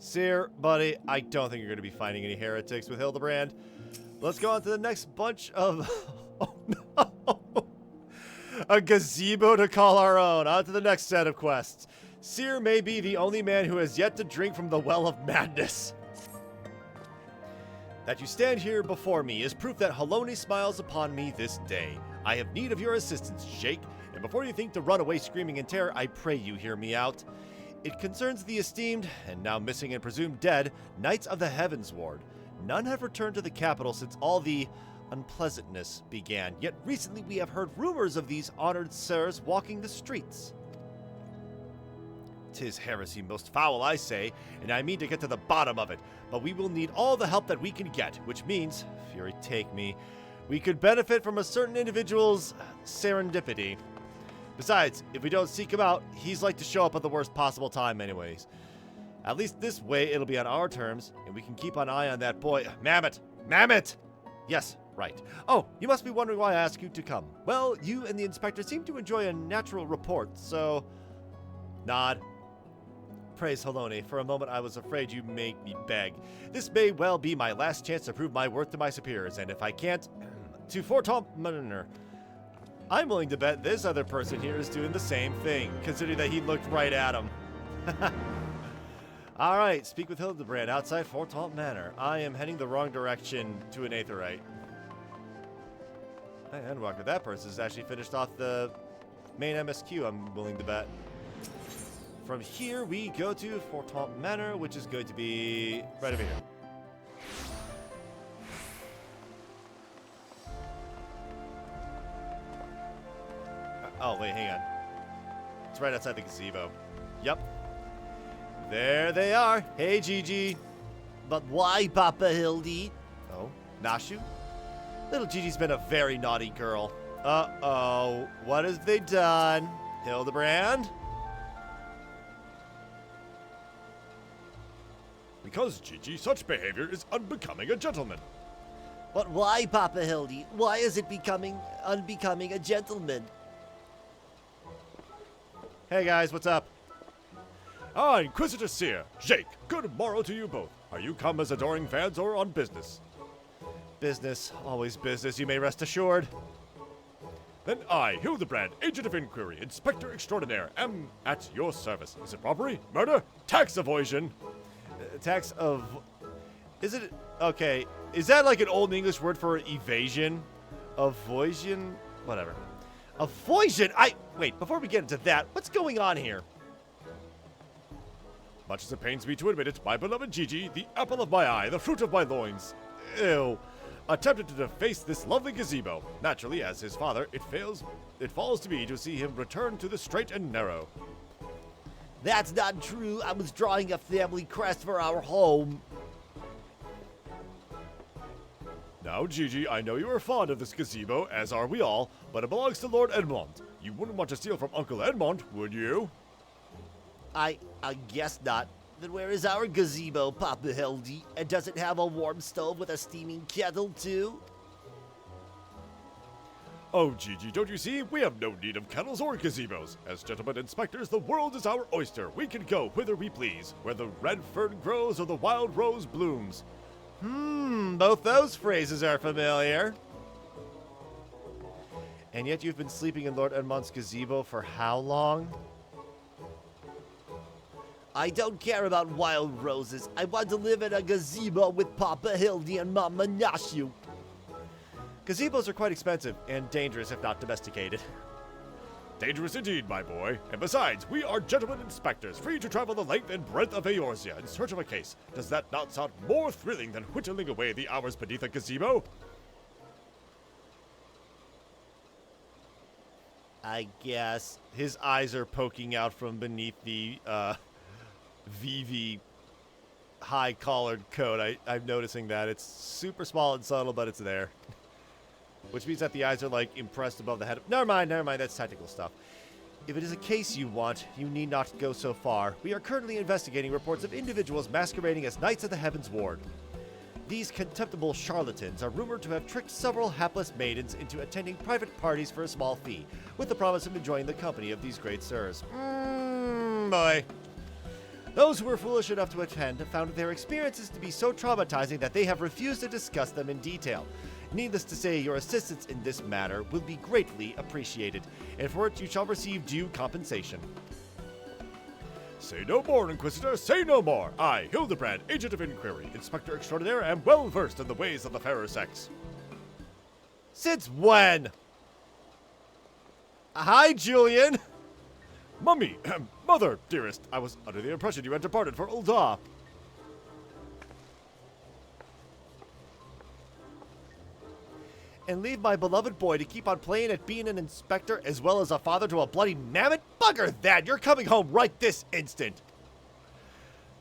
Seer, buddy, I don't think you're going to be finding any heretics with Hildibrand. Let's go on to the next bunch of... Oh, no! A gazebo to call our own. On to the next set of quests. Seer may be the only man who has yet to drink from the well of madness. That you stand here before me is proof that Haloni smiles upon me this day. I have need of your assistance, Jake, and before you think to run away screaming in terror, I pray you hear me out. It concerns the esteemed, and now missing and presumed dead, Knights of the Heavensward. None have returned to the capital since all the unpleasantness began, yet recently we have heard rumors of these honored sirs walking the streets. 'Tis heresy most foul, I say, and I mean to get to the bottom of it, but we will need all the help that we can get, which means, Fury take me, we could benefit from a certain individual's serendipity. Besides, if we don't seek him out, he's like to show up at the worst possible time anyways. At least this way it'll be on our terms, and we can keep an eye on that boy. Mammoth! Mammoth! Yes, right. Oh, you must be wondering why I asked you to come. Well, you and the inspector seem to enjoy a natural rapport, so... Nod. Praise Haloni. For a moment I was afraid you make me beg. This may well be my last chance to prove my worth to my superiors, and if I can't... to Fortomner. I'm willing to bet this other person here is doing the same thing, considering that he looked right at him. Alright, speak with Hildibrand outside Fortomp Manor. I am heading the wrong direction to an Aetherite. And Walker, that person's actually finished off the main MSQ, I'm willing to bet. From here, we go to Fortomp Manor, which is going to be right over here. Oh, wait, hang on. It's right outside the gazebo. Yep. There they are. Hey, Gigi. But why, Papa Hildy? Oh, Nashu? Little Gigi's been a very naughty girl. Uh-oh. What have they done? Hildibrand? Because, Gigi, such behavior is unbecoming a gentleman. But why, Papa Hildy? Why is it unbecoming a gentleman? Hey, guys, what's up? Ah, Inquisitor Seer, Jake, good morrow to you both. Are you come as adoring fans or on business? Business. Always business, you may rest assured. Then I, Hildibrand, Agent of Inquiry, Inspector Extraordinaire, am at your service. Is it robbery, murder, tax evasion? Tax of... Is it... Okay. Is that like an old English word for evasion? Avoision? Whatever. Avoision? Wait, before we get into that, what's going on here? Much as it pains me to admit it, my beloved Gigi, the apple of my eye, the fruit of my loins, ew, attempted to deface this lovely gazebo. Naturally, as his father, it falls to me to see him return to the straight and narrow. That's not true. I was drawing a family crest for our home. Now, Gigi, I know you are fond of this gazebo, as are we all, but it belongs to Lord Edmond. You wouldn't want to steal from Uncle Edmond, would you? I guess not. Then where is our gazebo, Papa Hildy? And does it have a warm stove with a steaming kettle, too? Oh, Gigi, don't you see? We have no need of kettles or gazebos. As gentlemen inspectors, the world is our oyster. We can go whither we please, where the red fern grows or the wild rose blooms. Both those phrases are familiar. And yet you've been sleeping in Lord Edmond's gazebo for how long? I don't care about wild roses. I want to live in a gazebo with Papa Hildy and Mama Nashu. Gazebos are quite expensive and dangerous if not domesticated. Dangerous indeed, my boy. And besides, we are gentlemen inspectors, free to travel the length and breadth of Eorzea in search of a case. Does that not sound more thrilling than whittling away the hours beneath a gazebo? I guess. His eyes are poking out from beneath the, VV high-collared coat. I'm noticing that. It's super small and subtle, but it's there. Which means that the eyes are, like, impressed above the head. Never mind, that's technical stuff. If it is a case you want, you need not go so far. We are currently investigating reports of individuals masquerading as Knights of the Heavensward. These contemptible charlatans are rumored to have tricked several hapless maidens into attending private parties for a small fee, with the promise of enjoying the company of these great sirs. Boy. Those who were foolish enough to attend found their experiences to be so traumatizing that they have refused to discuss them in detail. Needless to say, your assistance in this matter will be greatly appreciated, and for it you shall receive due compensation. Say no more, Inquisitor, say no more. I, Hildibrand, Agent of Inquiry, Inspector Extraordinaire, am well versed in the ways of the fairer sex. Since when? Hi, Julian. Mummy, Mother, dearest, I was under the impression you had departed for Ul'dah. And leave my beloved boy to keep on playing at being an inspector as well as a father to a bloody mammoth? Bugger that! You're coming home right this instant!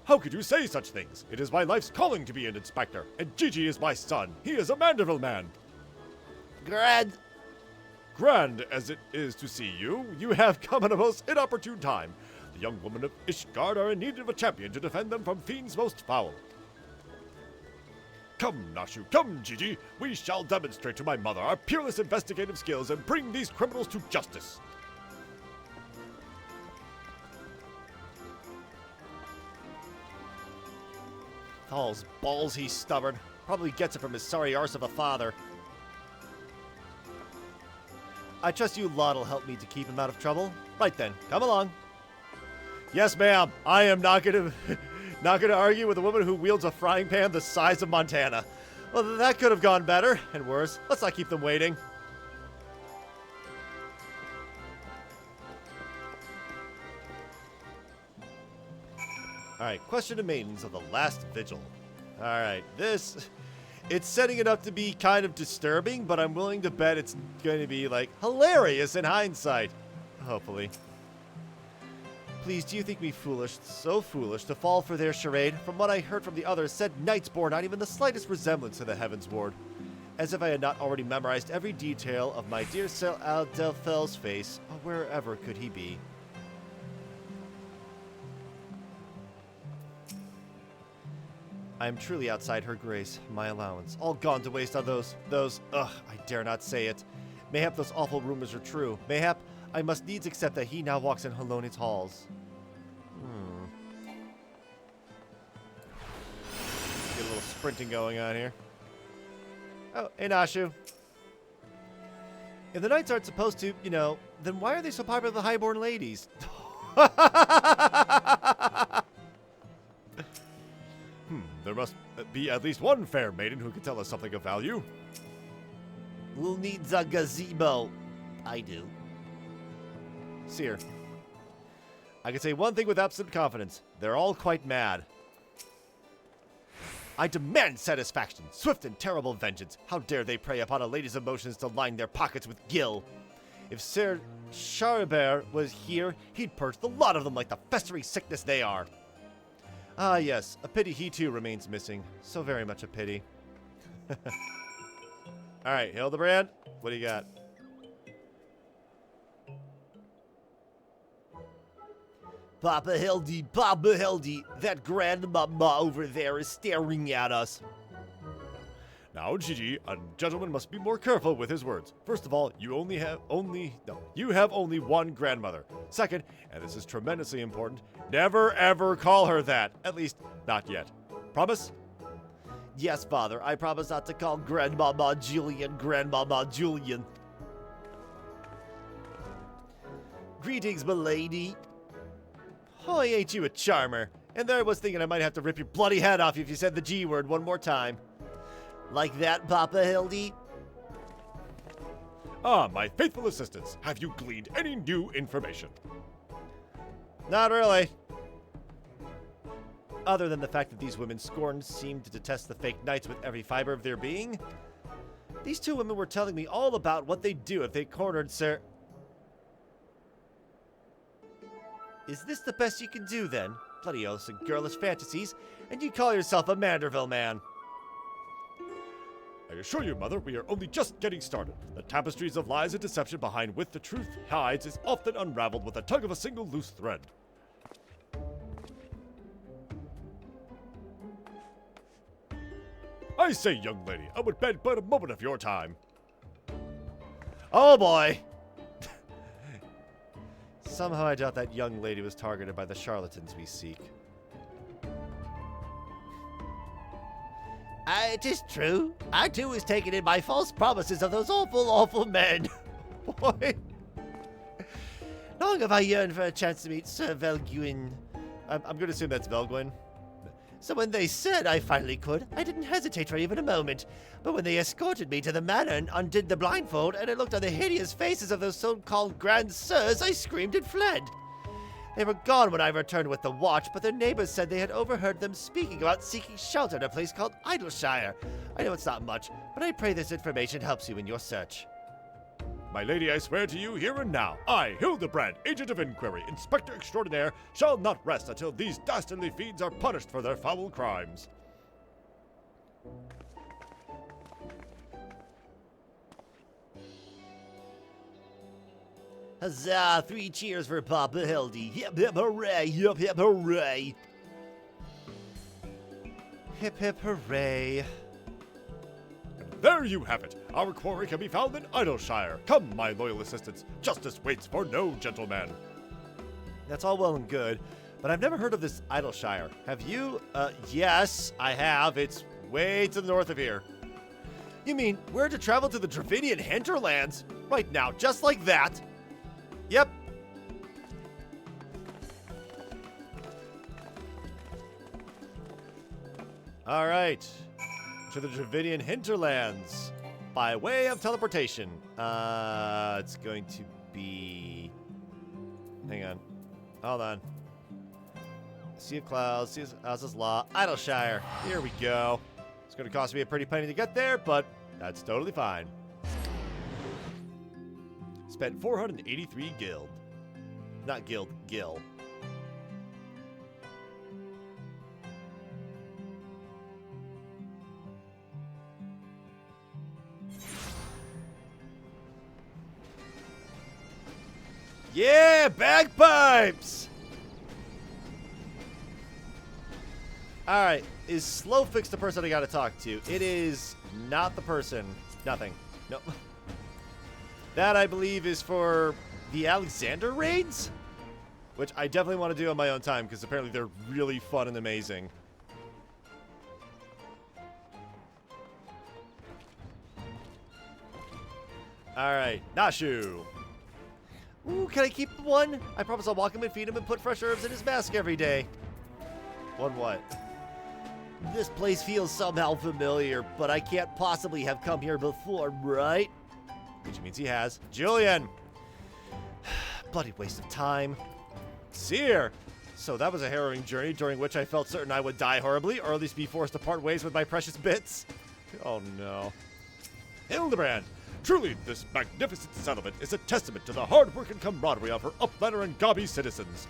How could you say such things? It is my life's calling to be an inspector, and Gigi is my son. He is a Manderville man. Grand as it is to see you, you have come at a most inopportune time. The young women of Ishgard are in need of a champion to defend them from fiends most foul. Come, Nashu, come, Gigi. We shall demonstrate to my mother our peerless investigative skills and bring these criminals to justice. Oh, his balls, he's stubborn. Probably gets it from his sorry arse of a father. I trust you lot will help me to keep him out of trouble. Right then, come along. Yes, ma'am. I am not gonna argue with a woman who wields a frying pan the size of Montana. Well, that could have gone better, and worse. Let's not keep them waiting. Alright, question of maidens of the last vigil. Alright, it's setting it up to be kind of disturbing, but I'm willing to bet it's going to be, like, hilarious in hindsight. Hopefully. Please, do you think me foolish, so foolish, to fall for their charade? From what I heard from the others, said knights bore not even the slightest resemblance to the Heavensward. As if I had not already memorized every detail of my dear Sir Aldelfel's face. Oh, wherever could he be? I am truly outside her grace, my allowance. All gone to waste on those, I dare not say it. Mayhap those awful rumors are true. Mayhap I must needs accept that he now walks in Haloni's halls. Get a little sprinting going on here. Oh, hey Nashu. If the knights aren't supposed to, then why are they so popular with the highborn ladies? There must be at least one fair maiden who can tell us something of value. Who needs a gazebo? I do. Seer. I can say one thing with absolute confidence. They're all quite mad. I demand satisfaction, swift and terrible vengeance. How dare they prey upon a lady's emotions to line their pockets with gil? If Sir Charibert was here, he'd purge the lot of them like the festering sickness they are. Ah, yes. A pity he too remains missing. So very much a pity. Alright, Hildibrand, what do you got? Papa Hildy, that grandmama over there is staring at us. Now, Gigi, a gentleman must be more careful with his words. First of all, you have only one grandmother. Second, and this is tremendously important, never ever call her that. At least, not yet. Promise? Yes, Father, I promise not to call Grandmama Julian. Greetings, milady. Oh, ain't you a charmer? And there I was thinking I might have to rip your bloody head off if you said the G word one more time. Like that, Papa Hildy? Ah, my faithful assistants, have you gleaned any new information? Not really. Other than the fact that these women scorned seem to detest the fake knights with every fiber of their being. These two women were telling me all about what they'd do if they cornered Sir... Is this the best you can do, then? Bloody oaths and girlish fantasies, and you call yourself a Manderville man. I assure you, Mother, we are only just getting started. The tapestries of lies and deception behind which the truth hides is often unraveled with the tug of a single loose thread. I say, young lady, I would bet but a moment of your time. Oh boy! Somehow I doubt that young lady was targeted by the charlatans we seek. It is true. I too was taken in by false promises of those awful, awful men. Boy. Long have I yearned for a chance to meet Sir Velguin. I'm going to assume that's Velguin. So when they said I finally could, I didn't hesitate for even a moment. But when they escorted me to the manor and undid the blindfold, and I looked on the hideous faces of those so-called Grand Sirs, I screamed and fled. They were gone when I returned with the watch, but their neighbors said they had overheard them speaking about seeking shelter in a place called Idleshire. I know it's not much, but I pray this information helps you in your search. My lady, I swear to you here and now, I, Hildibrand, Agent of Inquiry, Inspector Extraordinaire, shall not rest until these dastardly fiends are punished for their foul crimes. Huzzah! 3 cheers for Papa Hildy. Hip hip hooray! Hip hip hooray! Hip hip hooray. There you have it. Our quarry can be found in Idleshire. Come, my loyal assistants. Justice waits for no gentleman. That's all well and good, but I've never heard of this Idleshire. Have you? Yes, I have. It's way to the north of here. You mean we're to travel to the Dravidian hinterlands? Right now, just like that? Yep. All right. To the Dravidian hinterlands by way of teleportation. It's going to be... Hang on. Hold on. Sea of Clouds, Sea of Houses Law, Idleshire. Here we go. It's going to cost me a pretty penny to get there, but that's totally fine. Spent 483 gil. Not guild, gil. Yeah, bagpipes! Alright, is Slowfix the person I gotta talk to? It is not the person. Nothing. Nope. That, I believe, is for the Alexander raids? Which I definitely want to do on my own time, because apparently they're really fun and amazing. Alright, Nashu. Ooh, can I keep one? I promise I'll walk him and feed him and put fresh herbs in his mask every day. One what? This place feels somehow familiar, but I can't possibly have come here before, right? Which means he has. Julian! Bloody waste of time. Seer! So that was a harrowing journey during which I felt certain I would die horribly, or at least be forced to part ways with my precious bits. Oh no. Hildibrand! Truly, this magnificent settlement is a testament to the hard work and camaraderie of her Uplander and Gobby citizens.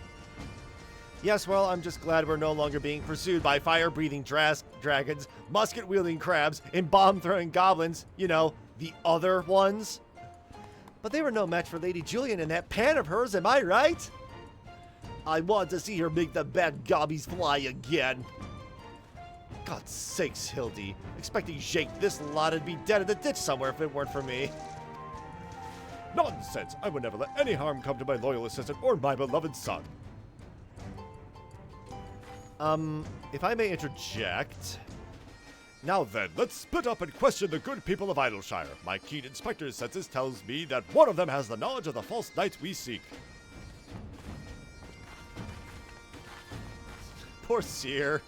Yes, well, I'm just glad we're no longer being pursued by fire-breathing dragons, musket-wielding crabs, and bomb-throwing goblins. You know, the other ones. But they were no match for Lady Julian and that pan of hers, am I right? I want to see her make the bad gobbies fly again. God's sakes, Hildy. Expecting Jake this lot would be dead in the ditch somewhere if it weren't for me. Nonsense! I would never let any harm come to my loyal assistant or my beloved son. If I may interject... Now then, let's split up and question the good people of Idleshire. My keen inspector's senses tells me that one of them has the knowledge of the false knights we seek. Poor Seer.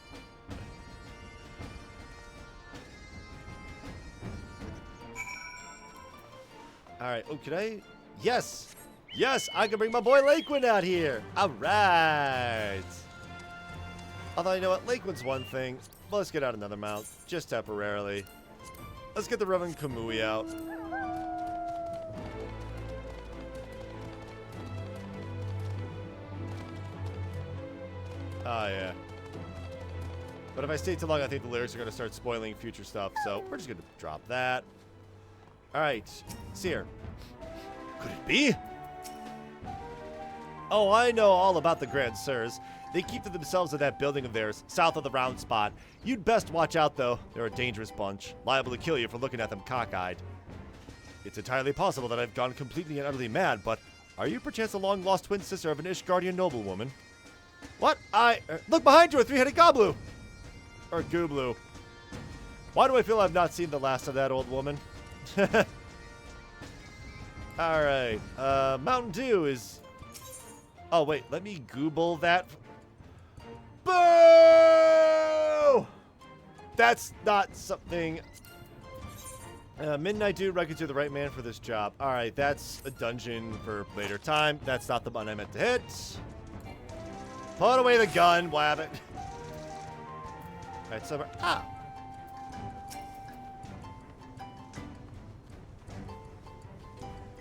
Alright, oh, could I? Yes! Yes, I can bring my boy Lakewind out here! Alright! Although, you know what, Lakewood's one thing. Let's get out another mount, just temporarily. Let's get the Reverend Kamui out. Oh, yeah. But if I stay too long, I think the lyrics are going to start spoiling future stuff, so we're just going to drop that. Alright, Seer. Could it be? Oh, I know all about the Grand Sirs. They keep to themselves in that building of theirs, south of the round spot. You'd best watch out, though. They're a dangerous bunch, liable to kill you for looking at them cockeyed. It's entirely possible that I've gone completely and utterly mad, but are you perchance a long-lost twin sister of an Ishgardian noblewoman? What? Look behind you, a three-headed goblu! Or gooblu. Why do I feel I've not seen the last of that old woman? Alright, Mountain Dew is... Oh, wait, let me Google that. Boo! That's not something... Midnight Dew, reckons you're the right man for this job. Alright, that's a dungeon for later time. That's not the one I meant to hit. Put away the gun, Wabbit. Alright, so... Ah!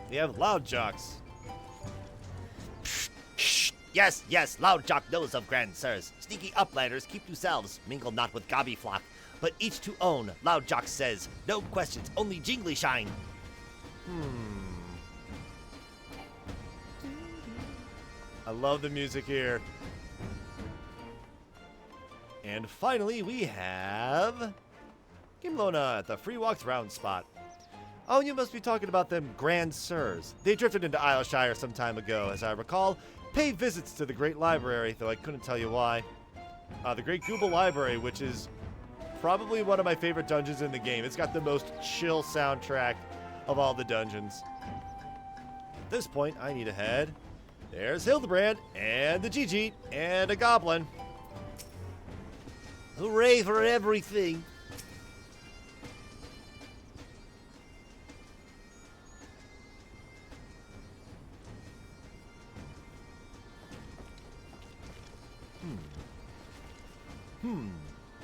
We have loud jocks. Yes, yes, Loud Jock knows of Grand Sirs. Sneaky uplanders, keep yourselves, mingle not with Gobby flock, but each to own, Loud Jock says. No questions, only jingly shine. I love the music here. And finally, we have Gimlona at the Free Walks Round spot. Oh, you must be talking about them Grand Sirs. They drifted into Isleshire some time ago, as I recall. Pay visits to the Great Library, though I couldn't tell you why. The Great Google Library, which is probably one of my favorite dungeons in the game. It's got the most chill soundtrack of all the dungeons. At this point, I need to head. There's Hildibrand, and the Gigi, and a goblin. Hooray for everything.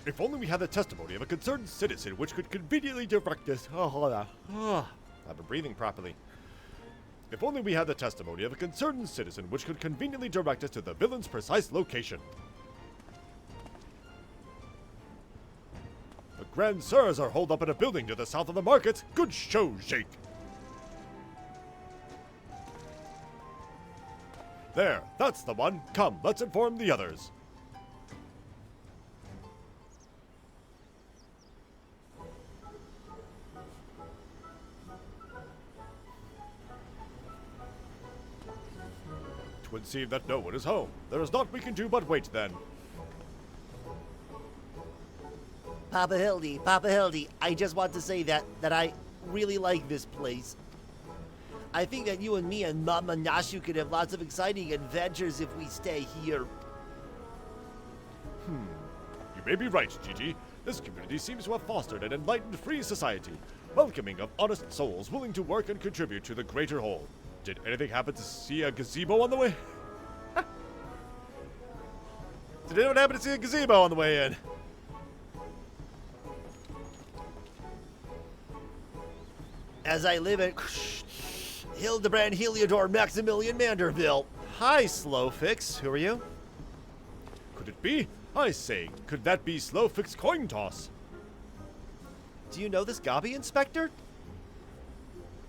If only we had the testimony of a concerned citizen which could conveniently direct us. I've been breathing properly. If only we had the testimony of a concerned citizen which could conveniently direct us to the villain's precise location. The Grand Sirs are holed up in a building to the south of the market. Good show, Jake. There, that's the one. Come, let's inform the others. Twould seem that no one is home. There is naught we can do but wait then. Papa Hildy, I just want to say that I really like this place. I think that you and me and Mama Nashu could have lots of exciting adventures if we stay here. You may be right, Gigi. This community seems to have fostered an enlightened, free society, welcoming of honest souls willing to work and contribute to the greater whole. Did anything happen to see a gazebo on the way? Did anyone happen to see a gazebo on the way in? As I live at Hildibrand Heliodor Maximilian Manderville. Hi, Slowfix. Who are you? Could it be? I say, could that be Slowfix Coin Toss? Do you know this Gobby Inspector?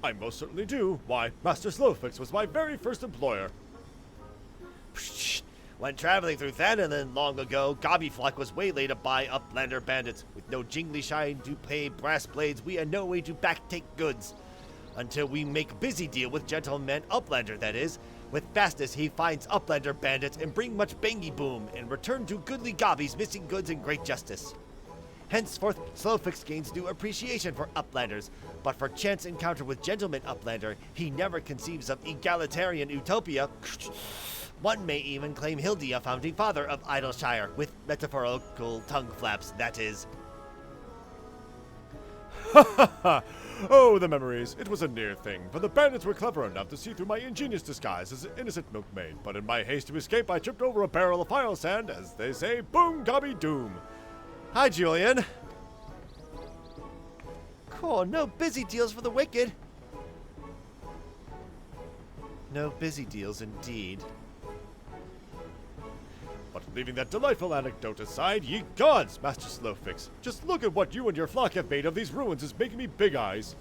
I most certainly do. Why, Master Slowfix was my very first employer. When traveling through Thanalan long ago, Gobbyflock was waylaid by Uplander bandits. With no jingly shine to pay brass blades, we had no way to backtake goods. Until we make busy deal with gentleman Uplander, that is. With fastness he finds Uplander bandits and bring much bangy boom, and return to goodly Gobbies missing goods in great justice. Henceforth, Slowfix gains due appreciation for Uplanders, but for chance encounter with gentleman Uplander, he never conceives of egalitarian utopia. One may even claim Hildy a founding father of Isleshire, with metaphorical tongue flaps, that is. Oh, the memories. It was a near thing, for the bandits were clever enough to see through my ingenious disguise as an innocent milkmaid, but in my haste to escape I tripped over a barrel of file sand, as they say, boom gobby doom. Hi, Julian. Cool, no busy deals for the wicked. No busy deals indeed. But leaving that delightful anecdote aside, ye gods, Master Slowfix, just look at what you and your flock have made of these ruins is making me big eyes.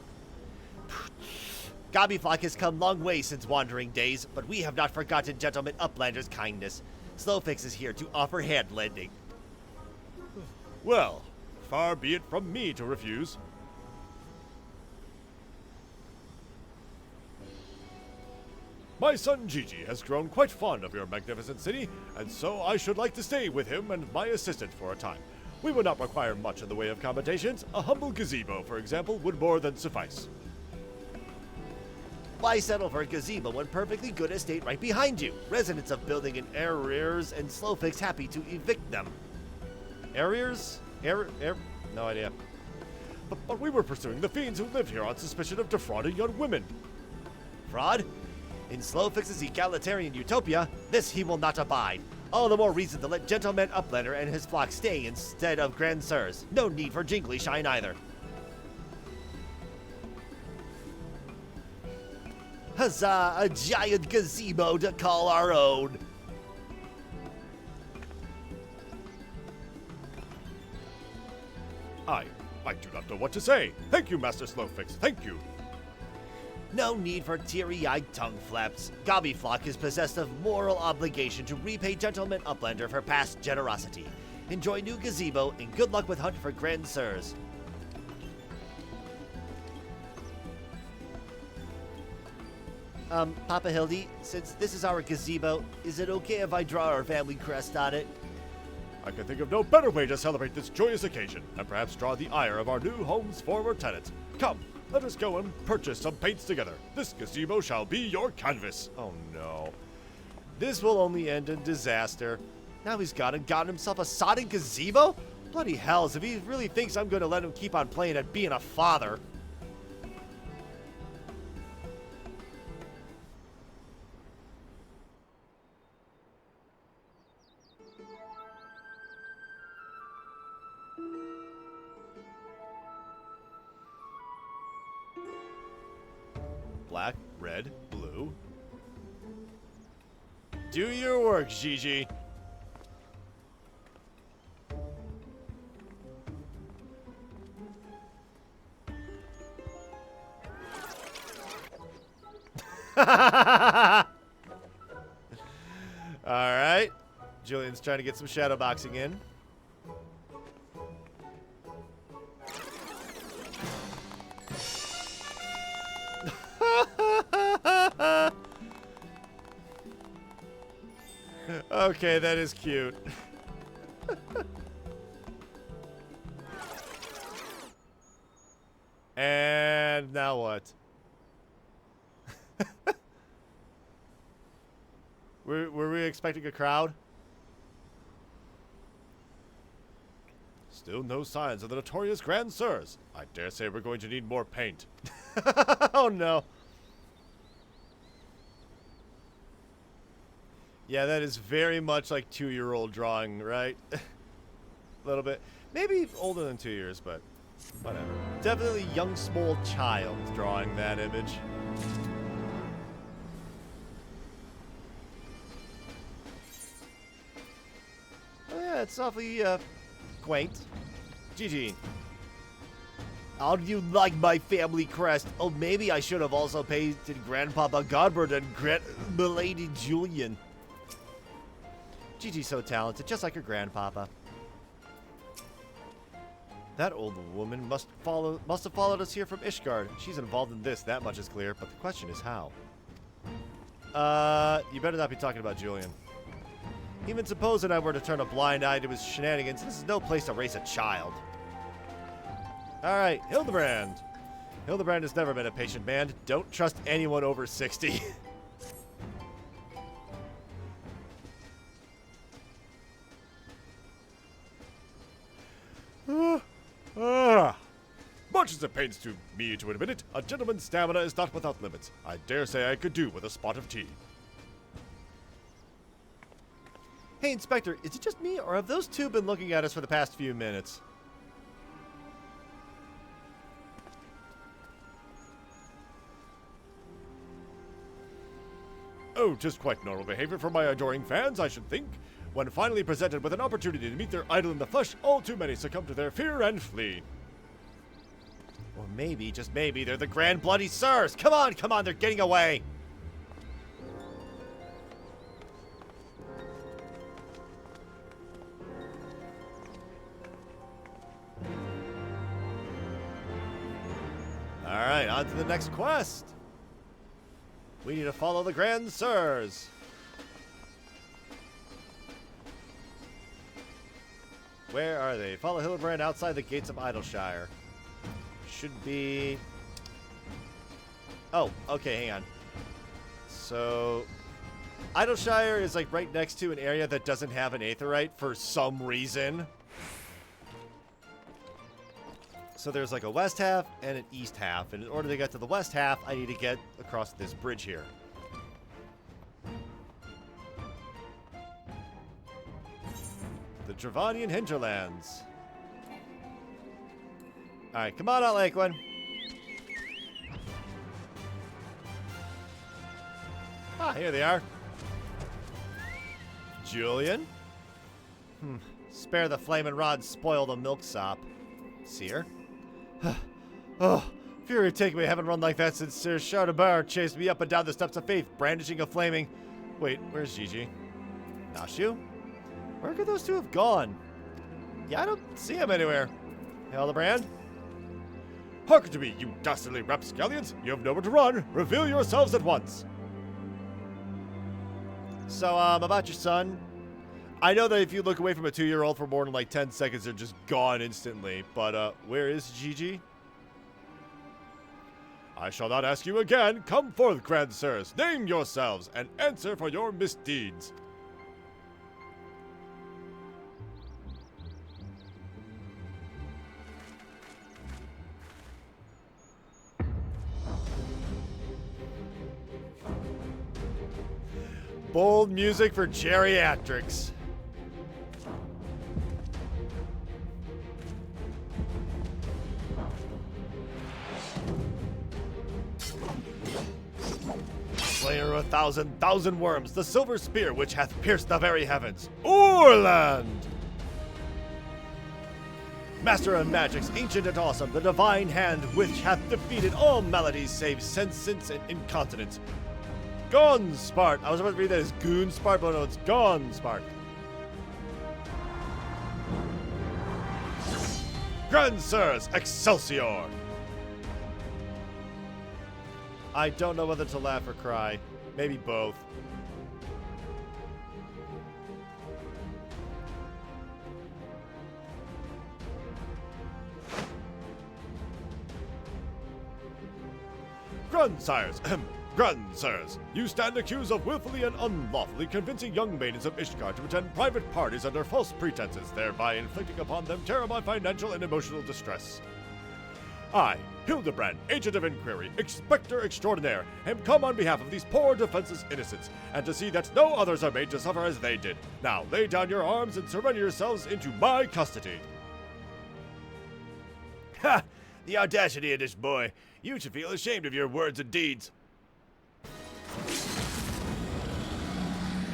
Gobbyflock has come long way since wandering days, but we have not forgotten gentleman Uplander's kindness. Slowfix is here to offer hand lending. Well, far be it from me to refuse. My son Gigi has grown quite fond of your magnificent city, and so I should like to stay with him and my assistant for a time. We would not require much in the way of accommodations. A humble gazebo, for example, would more than suffice. Why settle for a gazebo when perfectly good estate right behind you? Residents of building in arrears and Slowfix happy to evict them. Arrears? No idea. But we were pursuing the fiends who live here on suspicion of defrauding young women. Fraud? In Slowfix's egalitarian utopia, this he will not abide. All the more reason to let Gentleman Uplander and his flock stay instead of Grand Sirs. No need for jingly shine either. Huzzah, a giant gazebo to call our own. I do not know what to say. Thank you, Master Slowfix. Thank you. No need for teary-eyed tongue flaps. Gobbyflock is possessed of moral obligation to repay Gentleman Uplander for past generosity. Enjoy new gazebo and good luck with hunt for Grand Sirs. Papa Hildy, since this is our gazebo, is it okay if I draw our family crest on it? I can think of no better way to celebrate this joyous occasion, and perhaps draw the ire of our new home's former tenant. Come, let us go and purchase some paints together. This gazebo shall be your canvas. Oh no. This will only end in disaster. Now he's gotten himself a sodding gazebo? Bloody hells, if he really thinks I'm going to let him keep on playing at being a father. Black, red, blue. Do your work, Gigi. Alright. Julian's trying to get some shadow boxing in. Okay, that is cute. And now what? Were we expecting a crowd? Still no signs of the notorious Grand Sirs. I dare say we're going to need more paint. Oh no. Yeah, that is very much like 2-year-old drawing, right? A little bit. Maybe older than 2 years, but whatever. Definitely young, small child drawing that image. Oh yeah, it's awfully quaint. GG. How do you like my family crest? Oh, maybe I should have also painted Grandpapa Godbert and Milady Julian. Gigi's so talented, just like her grandpapa. That old woman must have followed us here from Ishgard. She's involved in this, that much is clear, but the question is how. You better not be talking about Julian. Even supposing I were to turn a blind eye to his shenanigans, this is no place to raise a child. Alright, Hildibrand. Hildibrand has never been a patient man. Don't trust anyone over 60. Much as it pains to me to admit it, a gentleman's stamina is not without limits. I dare say I could do with a spot of tea. Hey, Inspector, is it just me, or have those two been looking at us for the past few minutes? Oh, just quite normal behavior from my adoring fans, I should think. When finally presented with an opportunity to meet their idol in the flesh, all too many succumb to their fear and flee. Or maybe, just maybe, they're the Grand Bloody Sirs! Come on, they're getting away! Alright, on to the next quest! We need to follow the Grand Sirs! where are they? Follow Hildibrand outside the gates of Idleshire. Should be... Oh, okay, hang on. So, Idleshire is like right next to an area that doesn't have an aetheryte for some reason. So there's like a west half and an east half. And in order to get to the west half, I need to get across this bridge here. The Dravanian hinterlands. Alright, come on out, Lakeland. Ah, here they are. Julian? Spare the flaming rod, spoil the milksop. Seer? Oh, Fury take me. I haven't run like that since Sir Chardabar chased me up and down the steps of faith, brandishing a flaming... Wait, where's Gigi? Nashu? Where could those two have gone? Yeah, I don't see him anywhere. Hildibrand? Hearken to me, you dastardly rapscallions! You have nowhere to run! Reveal yourselves at once! So, about your son. I know that if you look away from a 2-year-old for more than like 10 seconds, they're just gone instantly. But, where is Gigi? I shall not ask you again. Come forth, grand sirs. Name yourselves and answer for your misdeeds. Bold music for Geriatrics. Slayer of 1,000 worms, the silver spear which hath pierced the very heavens. Orland! Master of magics, ancient and awesome, the divine hand which hath defeated all maladies save sentience and incontinence. Gonspart! I was about to read that as Goonspart, but no, it's Gonspart. Grand Sirs, Excelsior! I don't know whether to laugh or cry. Maybe both. Grandsires, Grandsires, you stand accused of willfully and unlawfully convincing young maidens of Ishtar to attend private parties under false pretenses, thereby inflicting upon them terrible financial and emotional distress. I, Hildibrand, Agent of Inquiry, Inspector Extraordinaire, am come on behalf of these poor defenseless innocents, and to see that no others are made to suffer as they did. Now lay down your arms and surrender yourselves into my custody. Ha! The audacity of this boy. You should feel ashamed of your words and deeds.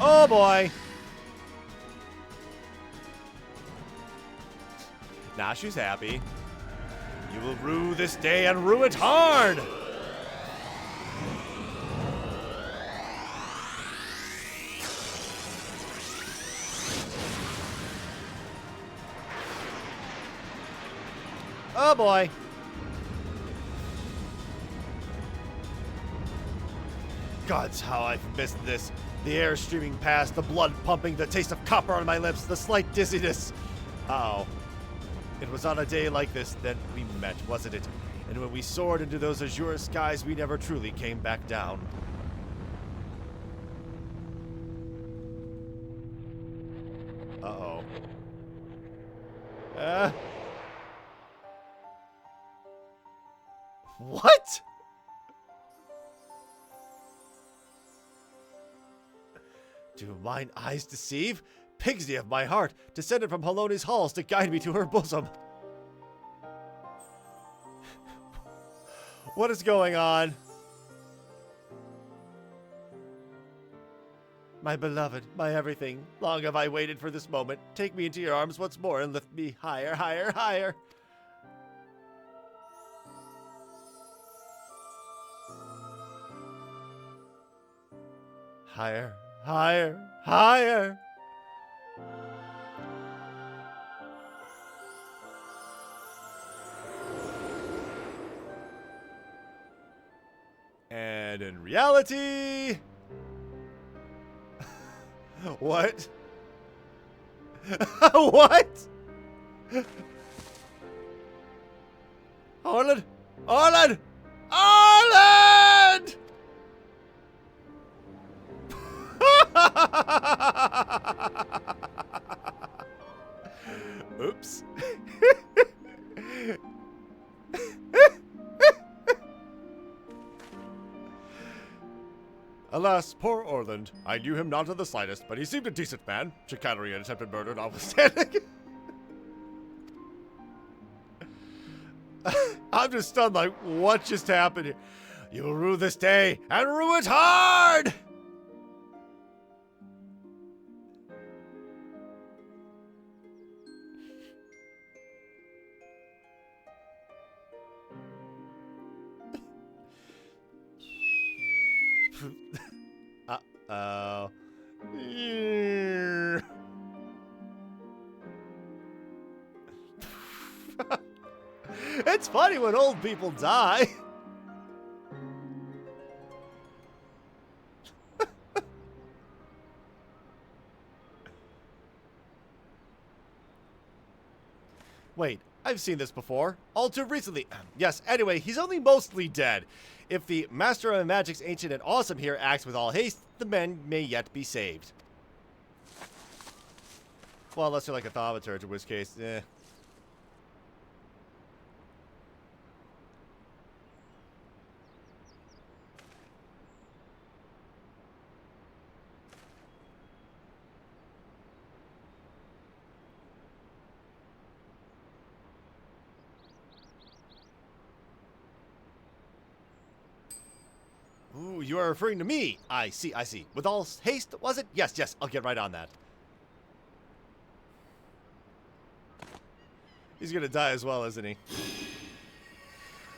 Oh boy! Now she's happy. You will rue this day and rue it hard! Oh boy! Gods, how I've missed this. The air streaming past, the blood pumping, the taste of copper on my lips, the slight dizziness. Uh-oh. It was on a day like this that we met, wasn't it? And when we soared into those azure skies, we never truly came back down. Uh-oh. What? Do mine eyes deceive? Pigsy of my heart, descended from Haloni's halls to guide me to her bosom. What is going on? My beloved, my everything, long have I waited for this moment. Take me into your arms once more and lift me higher, higher, higher. Higher, higher, higher. And in reality... What? What? Orland! Orland! Orland! Oops. Alas, poor Orland. I knew him not in the slightest, but he seemed a decent man. Chicanery and attempted murder notwithstanding. I'm just stunned, like, what just happened here? You will rue this day, and rue it hard! Uh-oh. It's funny when old people die. Wait, I've seen this before. All too recently. Yes, anyway, he's only mostly dead. If the Master of Magic's Ancient and Awesome here acts with all haste, the men may yet be saved. Well, unless you're like a thaumaturge, in which case, eh. Ooh, you are referring to me. I see, I see. With all haste, was it? Yes, yes, I'll get right on that. He's gonna die as well, isn't he?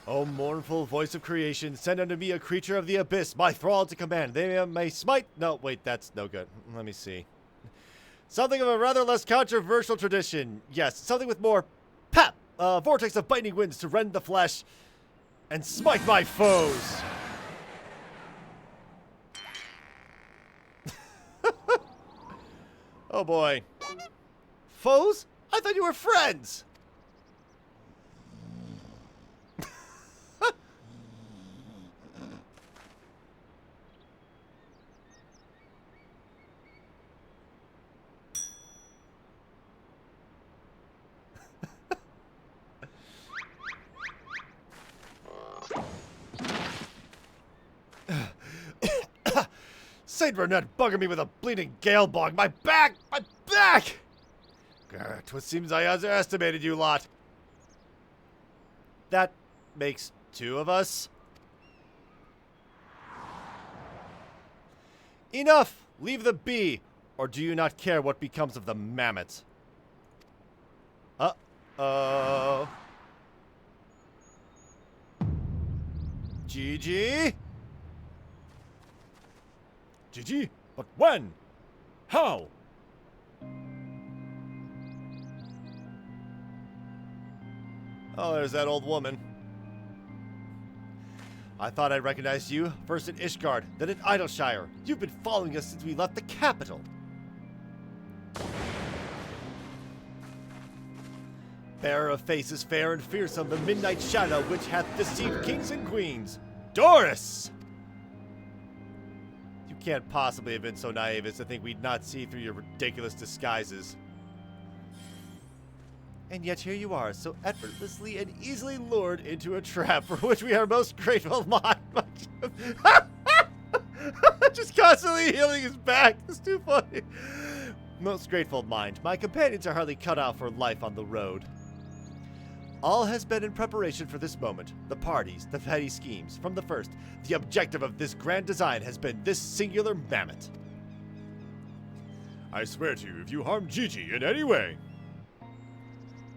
Oh, mournful voice of creation, send unto me a creature of the abyss, my thrall to command. They may smite. No, wait, that's no good. Let me see. Something of a rather less controversial tradition. Yes, something with more pep. Vortex of biting winds to rend the flesh and smite my foes. Oh boy. Foes? I thought you were friends. Saint Bernard bugging me with a bleeding gale bog. My back! My back! Grr, 'twas seems I underestimated you lot. That makes two of us. Enough! Leave the bee! Or do you not care what becomes of the mammoth? Uh-oh. Gigi? Gigi? But when? How? Oh, there's that old woman. I thought I recognized you, first in Ishgard, then in Idleshire. You've been following us since we left the capital. Bearer of faces fair and fearsome, the midnight shadow which hath deceived kings and queens. Doris! You can't possibly have been so naive as to think we'd not see through your ridiculous disguises. And yet here you are, so effortlessly and easily lured into a trap for which we are most grateful. Just constantly healing his back. It's too funny. Most grateful mind. My companions are hardly cut out for life on the road. All has been in preparation for this moment. The parties, the petty schemes. From the first, the objective of this grand design has been this singular mammoth. I swear to you, if you harm Gigi in any way.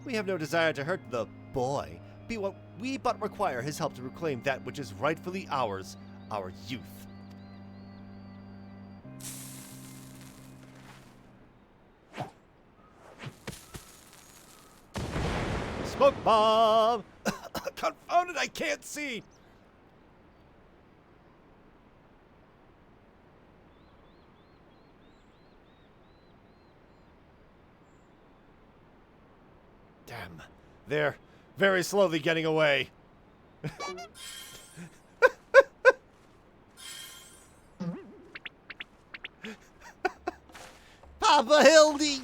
We have no desire to hurt the boy. We but require his help to reclaim that which is rightfully ours, our youth. Smoke bomb! Confound it, I can't see! Damn. They're very slowly getting away. Papa Hildy!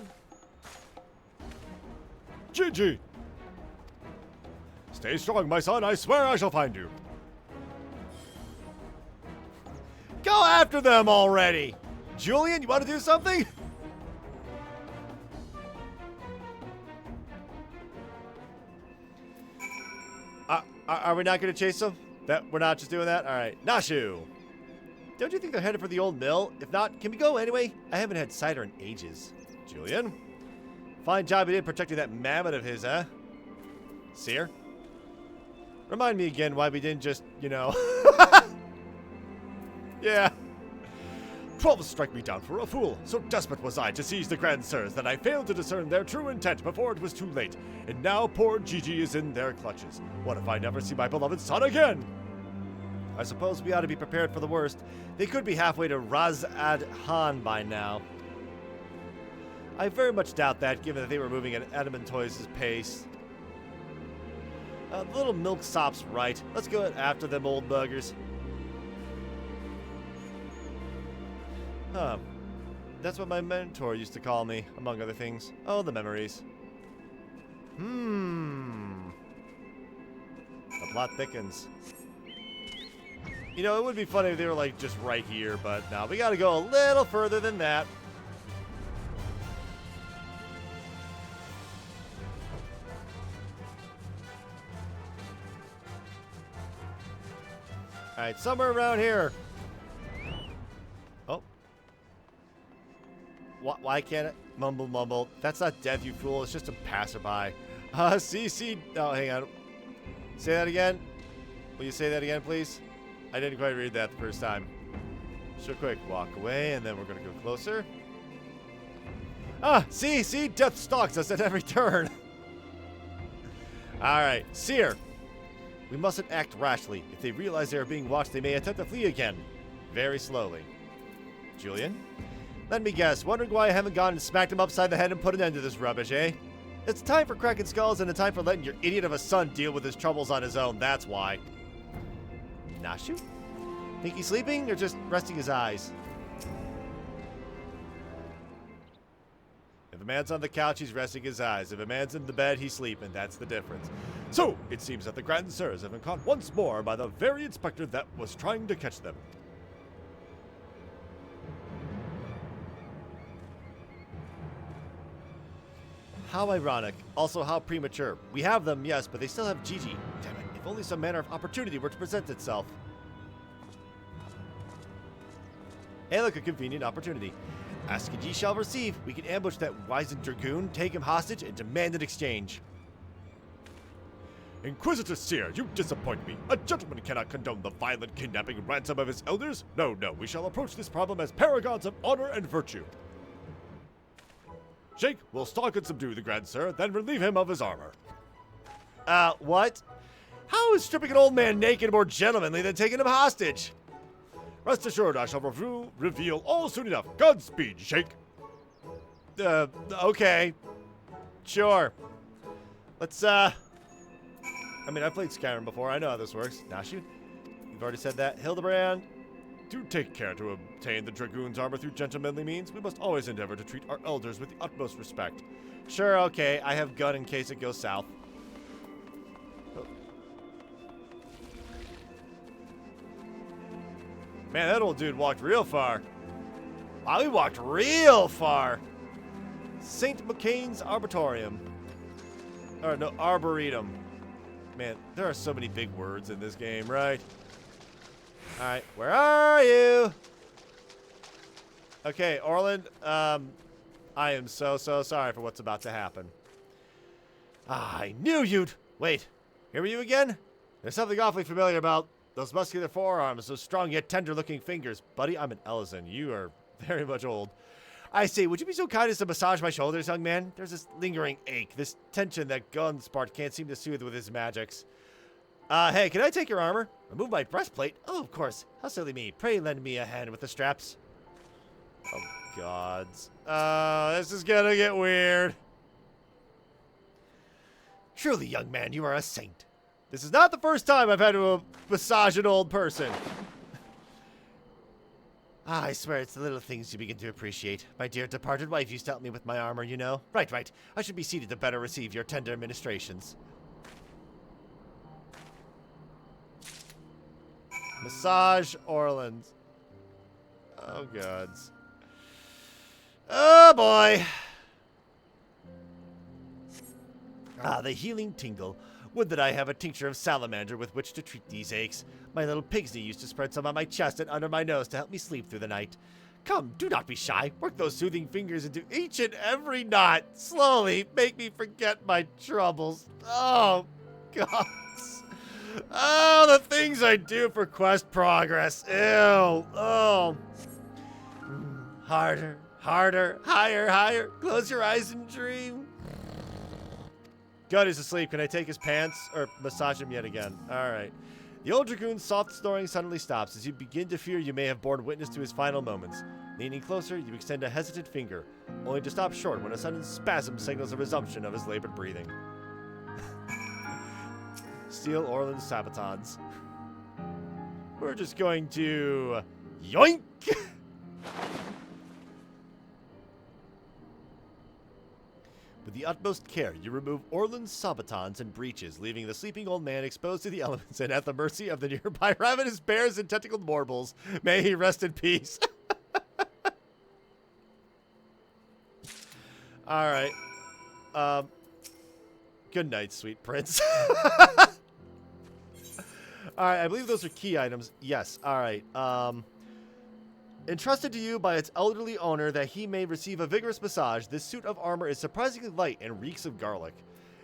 Gigi! Stay strong, my son. I swear I shall find you. Go after them already! Julian, you want to do something? Are we not going to chase them? That we're not just doing that? Alright. Nashu! Don't you think they're headed for the old mill? If not, can we go anyway? I haven't had cider in ages. Julian? Fine job you did protecting that mammoth of his, huh? Seer? Remind me again why we didn't just, you know... Yeah. 12 strike me down for a fool. So desperate was I to seize the Grand Sirs that I failed to discern their true intent before it was too late. And now poor Gigi is in their clutches. What if I never see my beloved son again? I suppose we ought to be prepared for the worst. They could be halfway to Raz Ad Han by now. I very much doubt that, given that they were moving at Adamantoy's pace. The little milksop's right. Let's go after them old buggers. Huh. That's what my mentor used to call me, among other things. Oh, the memories. The plot thickens. You know, it would be funny if they were, like, just right here, but no, we gotta go a little further than that. Alright, somewhere around here. Oh. Why can't it? Mumble, mumble. That's not death, you fool. It's just a passerby. CC. Oh, hang on. Say that again. Will you say that again, please? I didn't quite read that the first time. So quick, walk away, and then we're gonna go closer. See, death stalks us at every turn. Alright, Seer. We mustn't act rashly. If they realize they are being watched, they may attempt to flee again. Very slowly. Julian? Let me guess, wondering why I haven't gone and smacked him upside the head and put an end to this rubbish, eh? It's time for cracking skulls and a time for letting your idiot of a son deal with his troubles on his own, that's why. Nashu? Think he's sleeping or just resting his eyes? If a man's on the couch, he's resting his eyes. If a man's in the bed, he's sleeping. That's the difference. So, it seems that the Grand Sirs have been caught once more by the very inspector that was trying to catch them. How ironic. Also, how premature. We have them, yes, but they still have Gigi. Damn it. If only some manner of opportunity were to present itself. Hey, look, a convenient opportunity. Ask and ye shall receive. We can ambush that wizened dragoon, take him hostage, and demand an exchange. Inquisitor Seer, you disappoint me. A gentleman cannot condone the violent kidnapping and ransom of his elders. No, we shall approach this problem as paragons of honor and virtue. Jake will stalk and subdue the Grand Sir, then relieve him of his armor. What? How is stripping an old man naked more gentlemanly than taking him hostage? Rest assured, I shall reveal all soon enough. Godspeed, Jake. Okay. Sure. Let's, I mean, I've played Skyrim before. I know how this works. Nashu? You've already said that. Hildibrand? Do take care to obtain the Dragoon's armor through gentlemanly means. We must always endeavor to treat our elders with the utmost respect. Sure, okay. I have gun in case it goes south. Oh. Man, that old dude walked real far. Wow, he walked real far. St. McCain's Arboretum. Or no, Arboretum. Man, there are so many big words in this game, right? Alright, where are you? Okay, Orland, I am so sorry for what's about to happen. I knew you'd... Wait, here are you again? There's something awfully familiar about those muscular forearms, those strong yet tender-looking fingers. Buddy, I'm an Ellison. You are very much old. I say, would you be so kind as to massage my shoulders, young man? There's this lingering ache, this tension that Gunspart can't seem to soothe with his magics. Hey, can I take your armor? Remove my breastplate? Oh, of course. How silly me. Pray lend me a hand with the straps. Oh, gods. This is gonna get weird. Truly, young man, you are a saint. This is not the first time I've had to massage an old person. Ah, I swear it's the little things you begin to appreciate. My dear departed wife used to help me with my armor, you know. Right, right. I should be seated to better receive your tender administrations. Massage Orland. Oh, gods. Oh, boy. Ah, the healing tingle. Would that I have a tincture of salamander with which to treat these aches. My little pigsney used to spread some on my chest and under my nose to help me sleep through the night. Come, do not be shy. Work those soothing fingers into each and every knot. Slowly, make me forget my troubles. Oh, God. Oh, the things I do for quest progress. Ew. Oh. Harder, harder, higher, higher. Close your eyes and dream. God is asleep. Can I take his pants or massage him yet again? All right. The old dragoon's soft snoring suddenly stops as you begin to fear you may have borne witness to his final moments. Leaning closer, you extend a hesitant finger, only to stop short when a sudden spasm signals a resumption of his labored breathing. Steal Orland's sabatons. We're just going to yoink. With the utmost care, you remove Orland's sabatons and breeches, leaving the sleeping old man exposed to the elements and at the mercy of the nearby ravenous bears and tentacled morbles. May he rest in peace. All right. Good night, sweet prince. All right, I believe those are key items. Yes. All right. Entrusted to you by its elderly owner that he may receive a vigorous massage, this suit of armor is surprisingly light and reeks of garlic.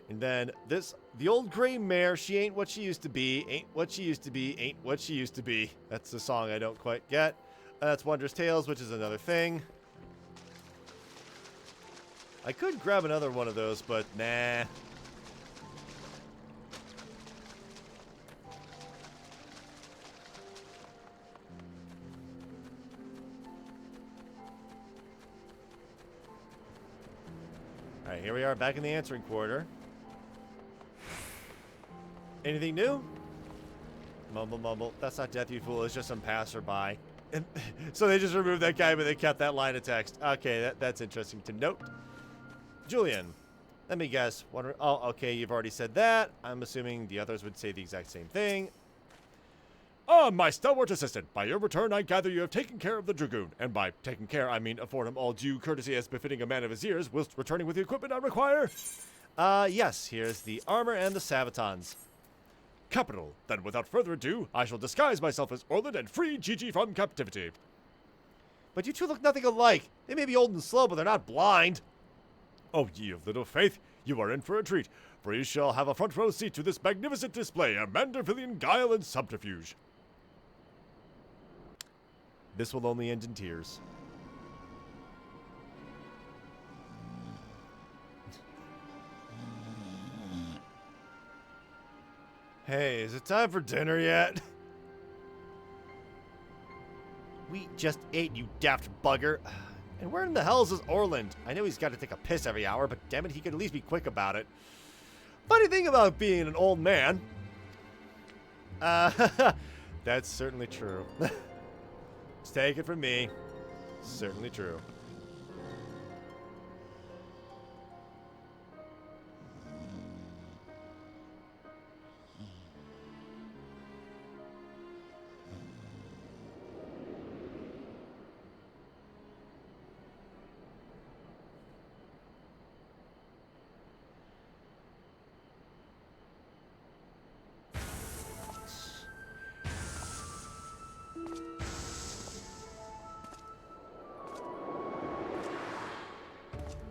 And then the old gray mare, she ain't what she used to be, ain't what she used to be, ain't what she used to be. That's the song I don't quite get. That's Wondrous Tales, which is another thing. I could grab another one of those, but nah. Alright, here we are back in the answering quarter. Anything new? Mumble, mumble. That's not death, you fool. It's just some passerby. And so they just removed that guy, but they kept that line of text. Okay, that's interesting to note. Julian, let me guess. Oh, okay, you've already said that. I'm assuming the others would say the exact same thing. Ah, my stalwart assistant, by your return I gather you have taken care of the dragoon, and by taking care I mean afford him all due courtesy as befitting a man of his years, whilst returning with the equipment I require? Yes, here's the armor and the sabatons. Capital. Then without further ado, I shall disguise myself as Orland and free Gigi from captivity. But you two look nothing alike. They may be old and slow, but they're not blind. Oh, ye of little faith, you are in for a treat, for you shall have a front row seat to this magnificent display of Mandervillian guile and subterfuge. This will only end in tears. Hey, is it time for dinner yet? We just ate, you daft bugger. And where in the hell is Orland? I know he's got to take a piss every hour, but damn it, he could at least be quick about it. Funny thing about being an old man. That's certainly true. Just take it from me. Certainly true.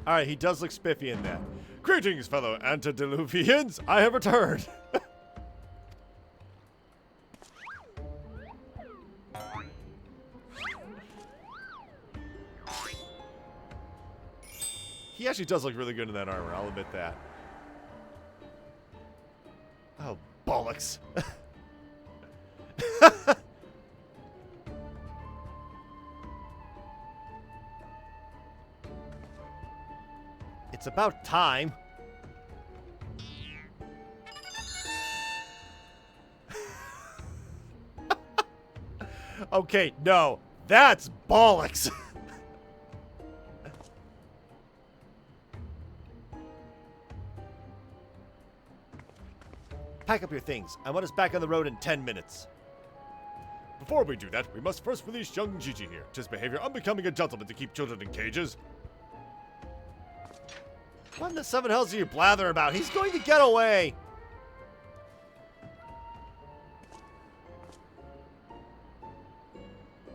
Alright, he does look spiffy in that. Greetings, fellow antediluvians! I have returned! He actually does look really good in that armor, I'll admit that. Oh, bollocks. It's about time. Okay, no. That's bollocks. Pack up your things. I want us back on the road in 10 minutes. Before we do that, we must first release young Gigi here. 'Tis behavior unbecoming a gentleman to keep children in cages. What in the seven hells are you blathering about? He's going to get away.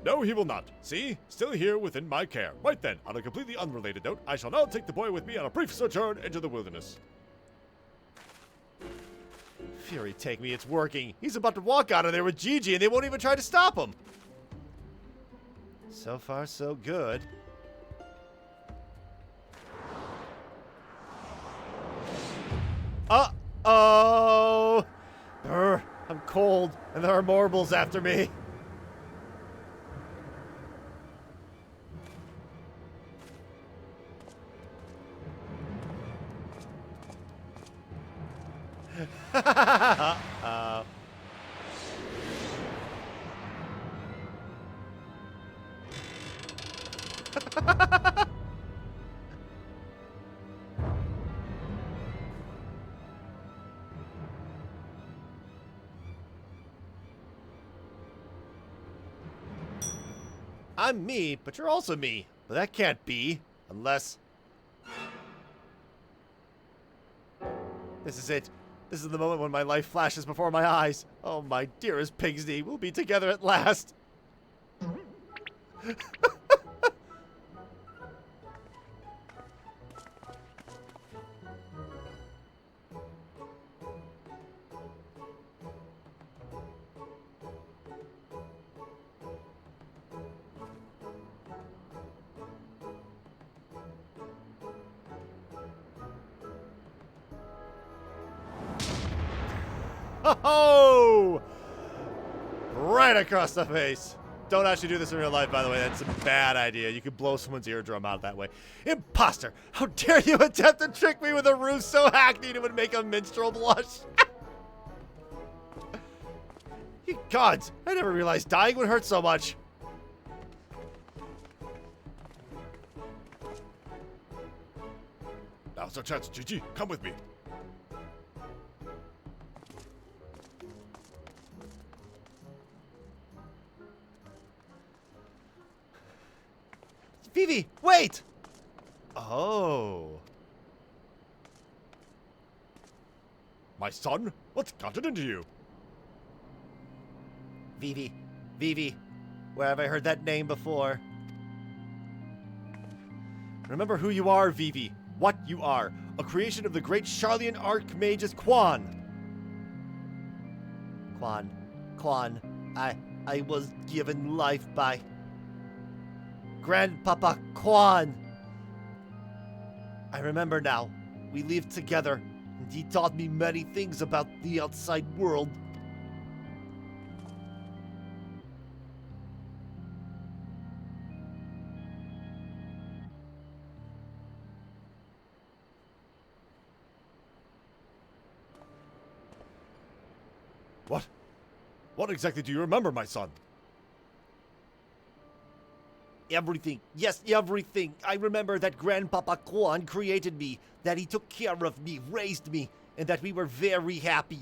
No, he will not. See? Still here within my care. Right then, on a completely unrelated note, I shall now take the boy with me on a brief sojourn into the wilderness. Fury take me, it's working. He's about to walk out of there with Gigi and they won't even try to stop him. So far, so good. Uh-oh! I'm cold, and there are marbles after me. I'm me, but you're also me. But that can't be, unless... This is it. This is the moment when my life flashes before my eyes. Oh, my dearest Pigsney, we'll be together at last. Oh! Right across the face. Don't actually do this in real life, by the way. That's a bad idea. You could blow someone's eardrum out that way. Imposter! How dare you attempt to trick me with a ruse so hackneyed it would make a minstrel blush? You gods! I never realized dying would hurt so much. Now's our chance, Gigi. Come with me. Vivi, wait! Oh. My son? What's gotten into you? Vivi. Where have I heard that name before? Remember who you are, Vivi. What you are. A creation of the great Charlian Archmagus Quan. Quan. I was given life by... Grandpapa Quan. I remember now. We lived together, and he taught me many things about the outside world. What? What exactly do you remember, my son? Everything. Yes, everything. I remember that Grandpapa Quan created me, that he took care of me, raised me, and that we were very happy.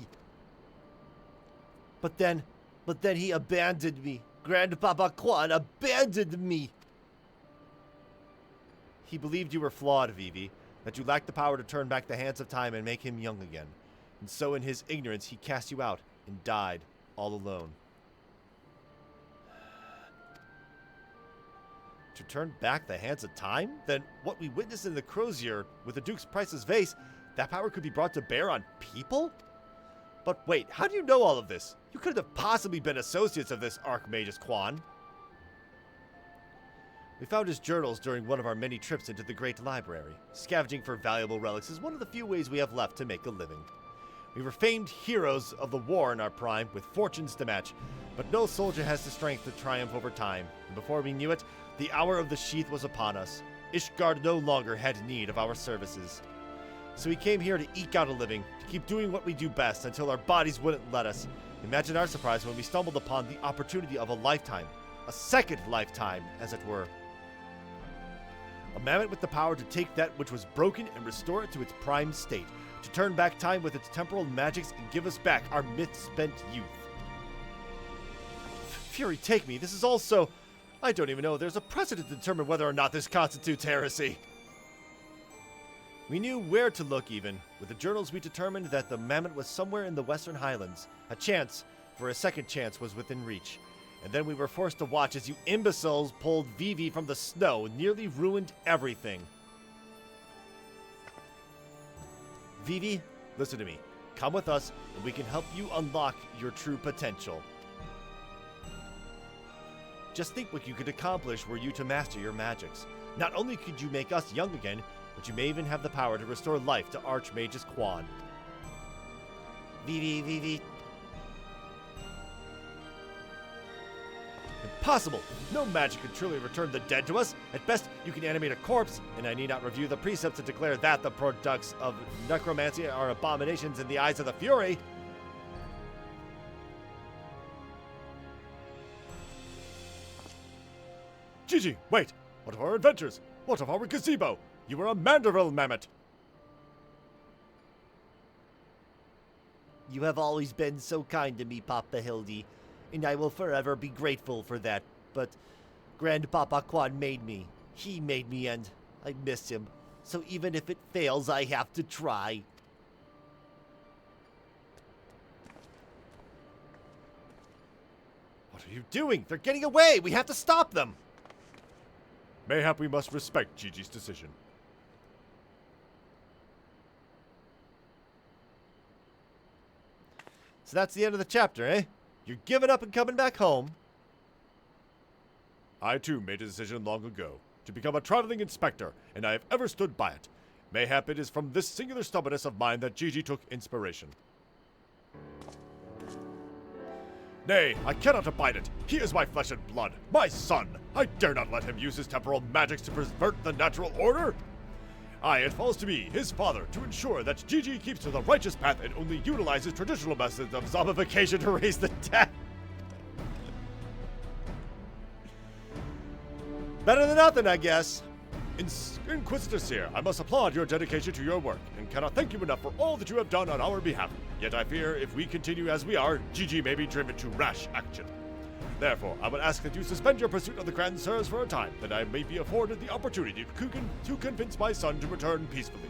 But then he abandoned me. Grandpapa Quan abandoned me. He believed you were flawed, Vivi, that you lacked the power to turn back the hands of time and make him young again. And so in his ignorance, he cast you out and died all alone. To turn back the hands of time? Then what we witnessed in the Crozier with the Duke's priceless vase, that power could be brought to bear on people? But wait, how do you know all of this? You couldn't have possibly been associates of this Archmagus Quan. We found his journals during one of our many trips into the Great Library. Scavenging for valuable relics is one of the few ways we have left to make a living. We were famed heroes of the war in our prime, with fortunes to match, but no soldier has the strength to triumph over time, and before we knew it, the hour of the sheath was upon us. Ishgard no longer had need of our services. So we came here to eke out a living, to keep doing what we do best until our bodies wouldn't let us. Imagine our surprise when we stumbled upon the opportunity of a lifetime. A second lifetime, as it were. A mammoth with the power to take that which was broken and restore it to its prime state, to turn back time with its temporal magics and give us back our myth-spent youth. Fury take me, this is also... I don't even know if there's a precedent to determine whether or not this constitutes heresy. We knew where to look even. With the journals we determined that the mammoth was somewhere in the Western Highlands. A chance, for a second chance, was within reach. And then we were forced to watch as you imbeciles pulled Vivi from the snow and nearly ruined everything. Vivi, listen to me. Come with us, and we can help you unlock your true potential. Just think what you could accomplish were you to master your magics. Not only could you make us young again, but you may even have the power to restore life to Archmage's Quan. Vivi. Impossible! No magic can truly return the dead to us. At best, you can animate a corpse, and I need not review the precepts to declare that the products of necromancy are abominations in the eyes of the Fury. Gigi, wait! What of our adventures? What of our gazebo? You were a Manderville mammoth! You have always been so kind to me, Papa Hildy, and I will forever be grateful for that. But Grandpapa Quan made me. He made me, and I miss him. So even if it fails, I have to try. What are you doing? They're getting away! We have to stop them! Mayhap we must respect Gigi's decision. So that's the end of the chapter, eh? You're giving up and coming back home. I too made a decision long ago, to become a traveling inspector, and I have ever stood by it. Mayhap it is from this singular stubbornness of mine that Gigi took inspiration. Nay, I cannot abide it. He is my flesh and blood, my son. I dare not let him use his temporal magics to pervert the natural order. Aye, it falls to me, his father, to ensure that Gigi keeps to the righteous path and only utilizes traditional methods of zombification to raise the dead. Better than nothing, I guess. Inquisitor Seer, I must applaud your dedication to your work, and cannot thank you enough for all that you have done on our behalf. Yet I fear if we continue as we are, Gigi may be driven to rash action. Therefore, I would ask that you suspend your pursuit of the Grand Sirs for a time, that I may be afforded the opportunity to convince my son to return peacefully.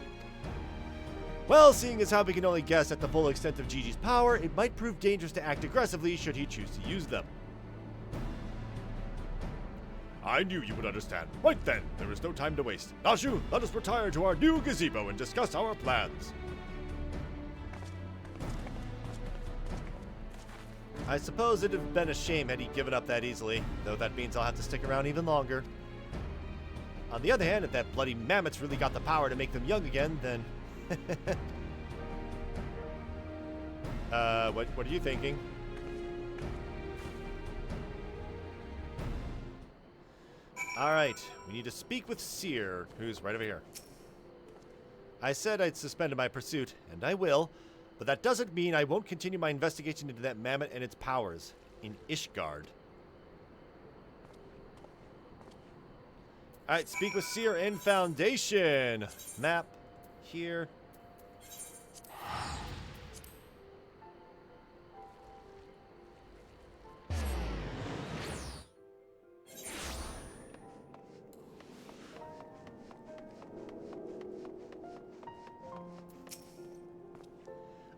Well, seeing as how we can only guess at the full extent of Gigi's power, it might prove dangerous to act aggressively should he choose to use them. I knew you would understand. Right then, there is no time to waste. Nashu, let us retire to our new gazebo and discuss our plans. I suppose it'd have been a shame had he given up that easily, though that means I'll have to stick around even longer. On the other hand, if that bloody mammoth's really got the power to make them young again, then... what are you thinking? Alright, we need to speak with Seer, who's right over here. I said I'd suspended my pursuit, and I will, but that doesn't mean I won't continue my investigation into that mammoth and its powers in Ishgard. Alright, speak with Seer and Foundation. Map here.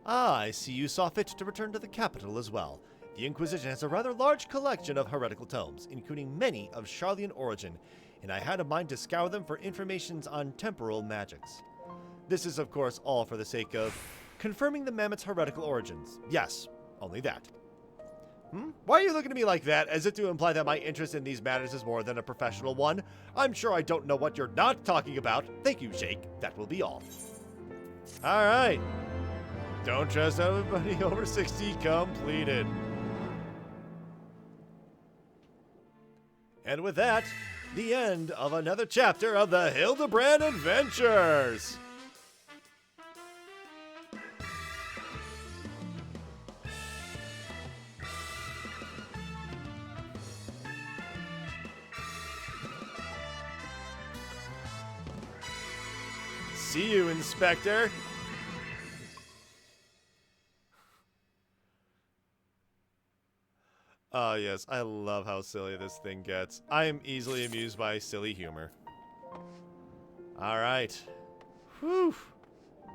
Ah, I see you saw fit to return to the capital as well. The Inquisition has a rather large collection of heretical tomes, including many of Charlian origin, and I had a mind to scour them for informations on temporal magics. This is, of course, all for the sake of confirming the mammoth's heretical origins. Yes, only that. Why are you looking at me like that, as if to imply that my interest in these matters is more than a professional one? I'm sure I don't know what you're not talking about. Thank you, Jake. That will be all. All right. Don't trust everybody over 60 completed. And with that, the end of another chapter of the Hildibrand Adventures. see you, Inspector. Oh, yes, I love how silly this thing gets. I am easily amused by silly humor. All right. Whew.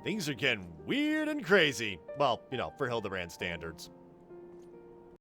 Things are getting weird and crazy. Well, you know, for Hildibrand standards.